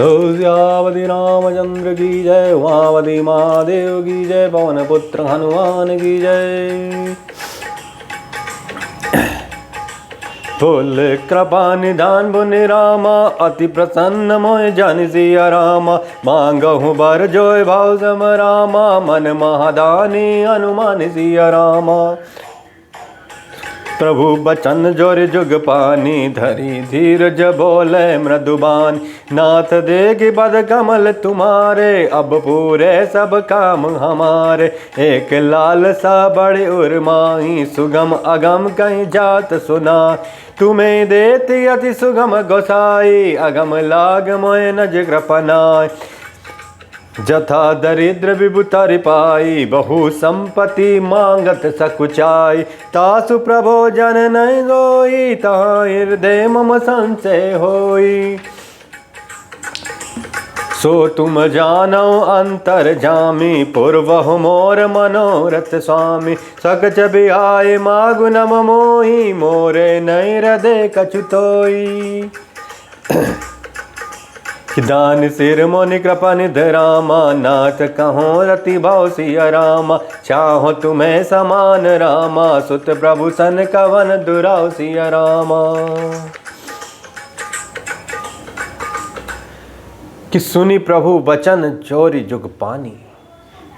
सियावती रामचंद्र की जय, उमावती महादेव की जय, पवन पुत्र हनुमान की जय। फुल कृपा निधान बुनि रामा, अति प्रसन्न मोय जन सिया रामा। मांगहु बर जोय भाव सम रामा, मन महादानी हनुमान सिया रामा। प्रभु बचन जोर जुग पानी, धरी धीरज बोले मृदुबान। नाथ देख बद कमल तुम्हारे, अब पूरे सब काम हमारे। एक लाल सा बड़े उर्माही, सुगम अगम कहीं जात सुना। तुम्हें देती अति सुगम गोसाई, अगम लाग मोय नज कृपनाय। जथा दरिद्र विभुतर पाई, बहु संपत्ति मांगत सकुचाई। तासु प्रभो जन नहीं सोई, तहाँ हृदय मम संशय होई। सो तुम जानो अंतर जामी, पूर्वहु मोर मनोरथ स्वामी। सकच बिहाय मागु नम मोहि, मोरे नहीं हृदय कछु तोई। दान सिर मोनि कृपा निध रामा, नाथ कहो रति भाव सिया रामा। चाहो तुम्हें समान रामा, सुत प्रभु सन कवन दुराव सिया रामा। कि सुनी प्रभु वचन जोरी जुग पानी।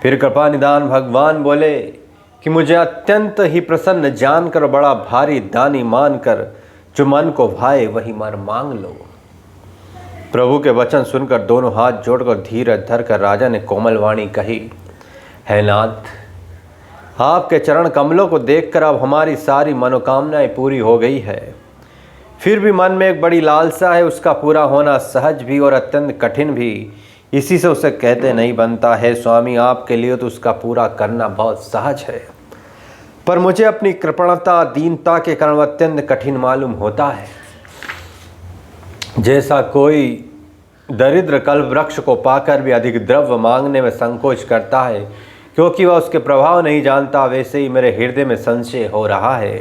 फिर कृपा निदान भगवान बोले कि मुझे अत्यंत ही प्रसन्न जानकर, बड़ा भारी दानी मानकर, जो मन को भाए वही वर मांग लो। प्रभु के वचन सुनकर दोनों हाथ जोड़कर धीरज धरकर राजा ने कोमल वाणी कही, है नाथ, आपके चरण कमलों को देखकर अब हमारी सारी मनोकामनाएं पूरी हो गई है। फिर भी मन में एक बड़ी लालसा है, उसका पूरा होना सहज भी और अत्यंत कठिन भी। इसी से उसे कहते नहीं बनता है स्वामी, आपके लिए तो उसका पूरा करना बहुत सहज है, पर मुझे अपनी कृपणता दीनता के कारण अत्यंत कठिन मालूम होता है। जैसा कोई दरिद्र कल्प वृक्ष को पाकर भी अधिक द्रव्य मांगने में संकोच करता है, क्योंकि वह उसके प्रभाव नहीं जानता, वैसे ही मेरे हृदय में संशय हो रहा है।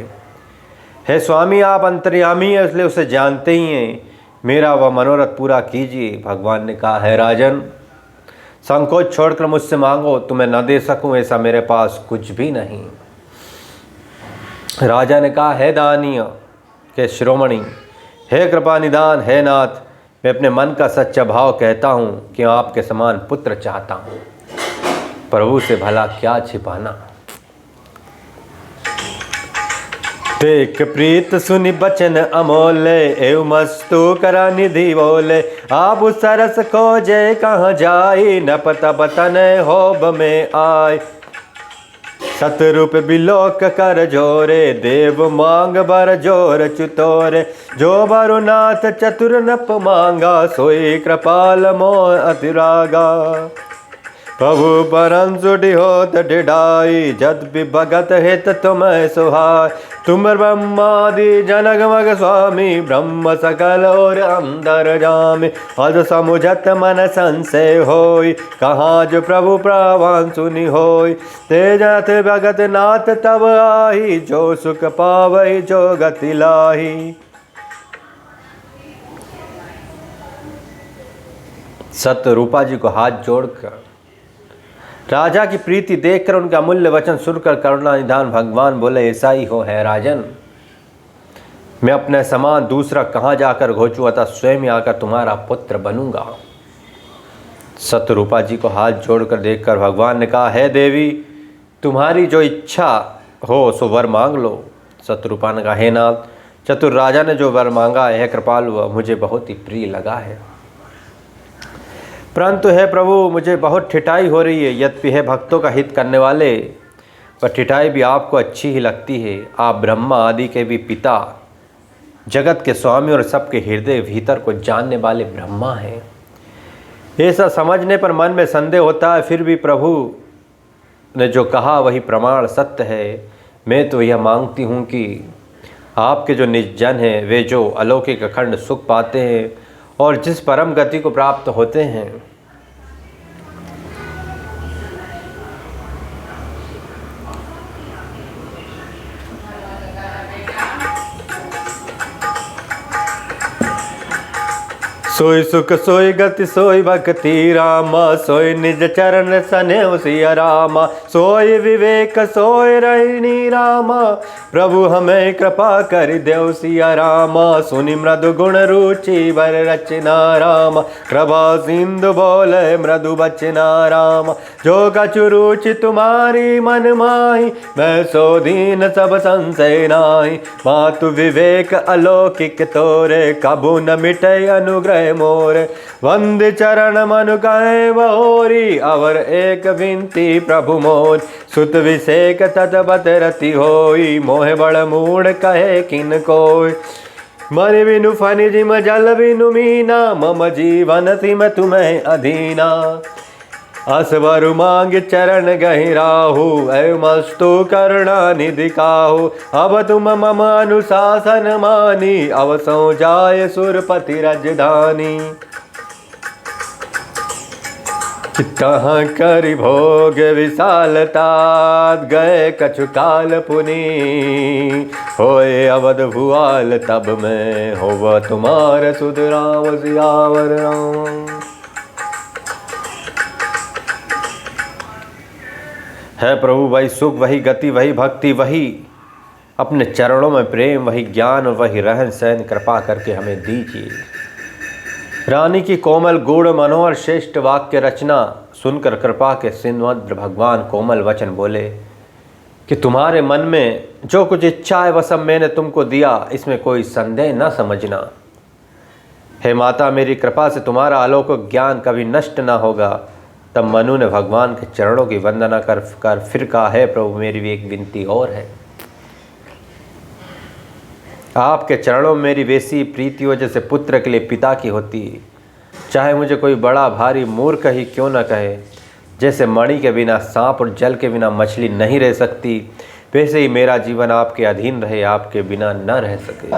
हे स्वामी, आप अंतर्यामी हैं, इसलिए उसे जानते ही हैं। मेरा वह मनोरथ पूरा कीजिए। भगवान ने कहा, है राजन, संकोच छोड़कर मुझसे मांगो, तुम्हें न दे सकूं ऐसा मेरे पास कुछ भी नहीं। राजा ने कहा, है दानीय के शिरोमणि, हे कृपा निदान, हे नाथ, मैं अपने मन का सच्चा भाव कहता हूँ कि आपके समान पुत्र चाहता हूँ। प्रभु से भला क्या छिपाना। देख प्रीत सुनि बचन अमोले, एवं मस्तु करा निधि बोले। आप सरस खोजे कहाँ जाई, न पता बतन होब में आय। सतरूप बिलोक कर जोरे, देव मांग बर जोर चुतोरे। जो बरुनाथ चतुर नप मांगा, सोई कृपाल मोह अतिरागा। प्रभु परम सुडि होत डिढाई, जद भी भगत हित तुम्हें सुहाय। तुम ब्रह्मादि जनक मग स्वामी, ब्रह्म सकल और अंदर जामी। अज समुझत मन संशय होई, कहाँ जो प्रभु प्रावान सुनि होई। तेजथ भगत नाथ तब आही, जो सुख पावई जो गति लाही। सतरूपा जी को हाथ जोड़कर राजा की प्रीति देखकर, उनका अमूल्य वचन सुनकर करुणा निधान भगवान बोले, ऐसा ही हो है राजन। मैं अपने समान दूसरा कहाँ जाकर घोचूं, अतः स्वयं आकर तुम्हारा पुत्र बनूंगा। सतरूपा जी को हाथ जोड़कर देखकर भगवान ने कहा, है देवी, तुम्हारी जो इच्छा हो सो वर मांग लो। सतरूपा ने कहा, हे नाथ, चतुर राजा ने जो वर मांगा है कृपालु, वह मुझे बहुत ही प्रिय लगा है। परंतु हे प्रभु, मुझे बहुत ठिठाई हो रही है। यद्यपि है भक्तों का हित करने वाले, पर ठिठाई भी आपको अच्छी ही लगती है। आप ब्रह्मा आदि के भी पिता, जगत के स्वामी और सबके हृदय भीतर को जानने वाले ब्रह्मा हैं। ऐसा समझने पर मन में संदेह होता है, फिर भी प्रभु ने जो कहा वही प्रमाण सत्य है। मैं तो यह मांगती हूँ कि आपके जो निज जन हैं, वे जो अलौकिक अखंड सुख पाते हैं और जिस परम गति को प्राप्त होते हैं, सोई सुख सोई गति सोई भक्ति रामा, सोई निज चरण सनेव सिया रामा, सोई विवेक सोई रहनी रामा, प्रभु हमें कृपा कर देव सिया रामा। सुनि मृदु गुण रुचि वर रचना रामा, कृपा सिंधु बोले मृदु बचना रामा, जो कछु रुचि तुम्हारी मन माही, मैं सो दीन सब संशय नाही। मातु विवेक अलौकिक तोरे, कबू न मिटे अनुग्रह मोरे, वंद चरण मनु कहे बहोरी, अवर एक विनती प्रभु मोर। सुत विषेक तत रति होई, मोह बड़ मूढ़ कहे किन कोय। मन बिनु फनि जिम जल बिनु मीना, मम जीवन सिम तुम्हें अधीना। असवर मांग चरण गहि राहु, एवमस्तु करुणा निधि काहू। अब तुम मम अनुशासन मानी, अब सो जाय सुरपति राजधानी। कहाँ करि भोग विशालता, गए कछु काल पुनि, होए अवध भुआल तब में, होव तुम्हार सुध राम सियावर राम। है प्रभु वही सुख, वही गति, वही भक्ति, वही अपने चरणों में प्रेम, वही ज्ञान और वही रहन सहन कृपा करके हमें दीजिए। रानी की कोमल गूढ़ मनोहर श्रेष्ठ वाक्य रचना सुनकर कृपा के सिंधुवज्र भगवान कोमल वचन बोले कि तुम्हारे मन में जो कुछ इच्छा है वह सब मैंने तुमको दिया, इसमें कोई संदेह न समझना। हे माता, मेरी कृपा से तुम्हारा अलौकिक ज्ञान कभी नष्ट न होगा। तब मनु ने भगवान के चरणों की वंदना कर फिर कहा, है प्रभु मेरी भी एक विनती और है। आपके चरणों में मेरी वैसी प्रीति हो जैसे पुत्र के लिए पिता की होती है। चाहे मुझे कोई बड़ा भारी मूर्ख ही क्यों न कहे, जैसे मणि के बिना सांप और जल के बिना मछली नहीं रह सकती, वैसे ही मेरा जीवन आपके अधीन रहे, आपके बिना न रह सके।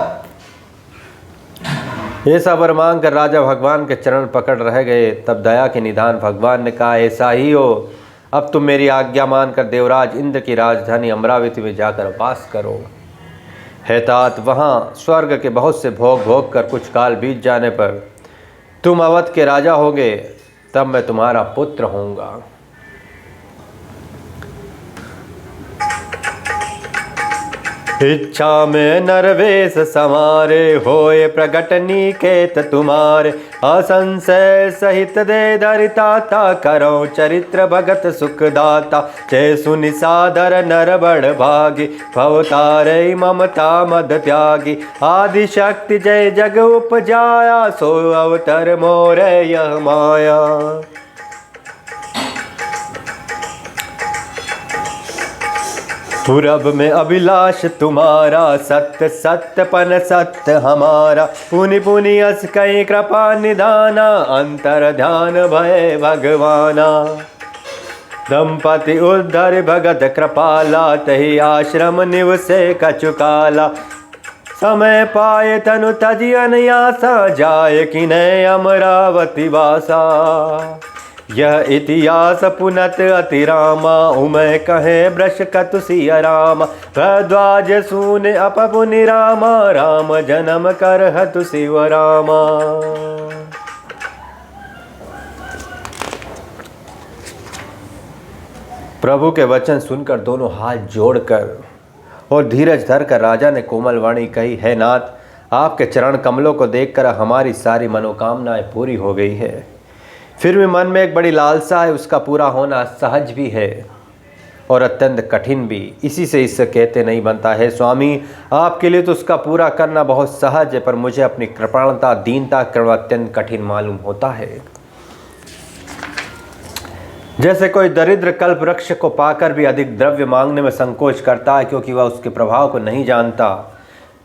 ऐसा वर मांग कर राजा भगवान के चरण पकड़ रह गए। तब दया के निधान भगवान ने कहा, ऐसा ही हो, अब तुम मेरी आज्ञा मानकर देवराज इंद्र की राजधानी अमरावती में जाकर वास करो। है तात, वहाँ स्वर्ग के बहुत से भोग भोग कर कुछ काल बीत जाने पर तुम अवध के राजा होगे, तब मैं तुम्हारा पुत्र होऊंगा। इच्छा में नरवेश समारे, होए प्रगट निकेत तुम्हारे, असंशय सहित दे धरिताता, करो चरित्र भगत सुखदाता। जय सुनि सादर नर बड़ भागी, भवतारे ममता मद त्यागी। आदि शक्ति जय जग उपजाया, सो अवतर मोरे यह माया। पूरब में अभिलाष तुम्हारा, सत्य सत्यपन सत्य हमारा। पुनि पुनि अस कई कृपा निधाना, अंतर ध्यान भय भगवाना। दंपति उद्धर भगत कृपाला, तहि आश्रम निवसे कचुकाला। समय पाए तनु तजि अनयासा, जाय किन्है अमरावती वासा। यह इतिहास पुनत अति रामा, उमय कहे ब्रश कतु सिया रामा। भरद्वाज सून अपपुनि रामा, राम जन्म कर हतु शिव रामा। प्रभु के वचन सुनकर दोनों हाथ जोड़कर और धीरज धरकर राजा ने कोमल वाणी कही, है नाथ, आपके चरण कमलों को देखकर हमारी सारी मनोकामनाएं पूरी हो गई है। फिर भी मन में एक बड़ी लालसा है, उसका पूरा होना सहज भी है और अत्यंत कठिन भी। इसी से इससे कहते नहीं बनता है स्वामी, आपके लिए तो उसका पूरा करना बहुत सहज है, पर मुझे अपनी कृपणता दीनता करना अत्यंत कठिन मालूम होता है। जैसे कोई दरिद्र कल्प वृक्ष को पाकर भी अधिक द्रव्य मांगने में संकोच करता है क्योंकि वह उसके प्रभाव को नहीं जानता,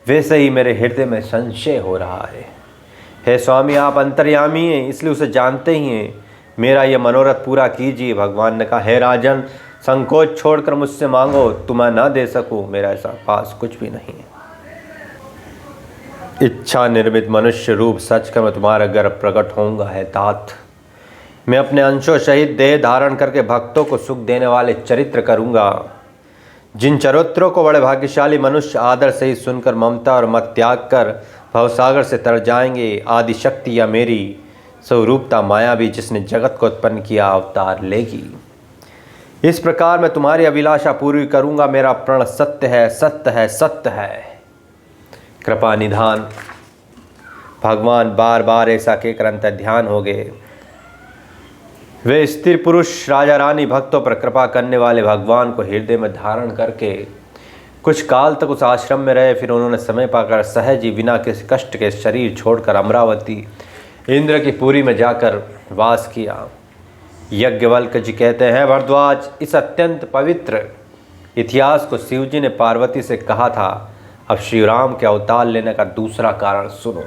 वैसे ही मेरे हृदय में संशय हो रहा है। हे स्वामी, आप अंतर्यामी हैं, इसलिए उसे जानते ही हैं। मेरा यह मनोरथ पूरा कीजिए। भगवान ने कहा, हे राजन, संकोच छोड़कर मुझसे मांगो, तुम्हें ना दे सकूं, मेरा ऐसा पास कुछ भी नहीं है। इच्छा निर्मित मनुष्य रूप सच कर मैं तुम्हारा गर्भ प्रकट होऊंगा। है तात, मैं अपने अंशों सहित देह धारण करके भक्तों को सुख देने वाले चरित्र करूंगा। जिन चरित्रों को बड़े भाग्यशाली मनुष्य आदर से ही सुनकर ममता और मत त्याग कर भवसागर से तर जाएंगे, आदि शक्ति या मेरी स्वरूपता माया भी जिसने जगत को उत्पन्न किया अवतार लेगी। इस प्रकार मैं तुम्हारी अभिलाषा पूरी करूंगा। मेरा प्रण सत्य है, सत्य है, सत्य है। कृपा निधान। भगवान बार बार ऐसा कहकर अंतर ध्यान हो गए। वे स्थिर पुरुष राजा रानी भक्तों पर कृपा करने वाले भगवान को हृदय में धारण करके कुछ काल तक उस आश्रम में रहे। फिर उन्होंने समय पाकर सहज ही बिना किसी कष्ट के शरीर छोड़कर अमरावती इंद्र की पुरी में जाकर वास किया। यज्ञवल्क जी कहते हैं, भरद्वाज, इस अत्यंत पवित्र इतिहास को शिवजी ने पार्वती से कहा था। अब श्री राम के अवतार लेने का दूसरा कारण सुनो।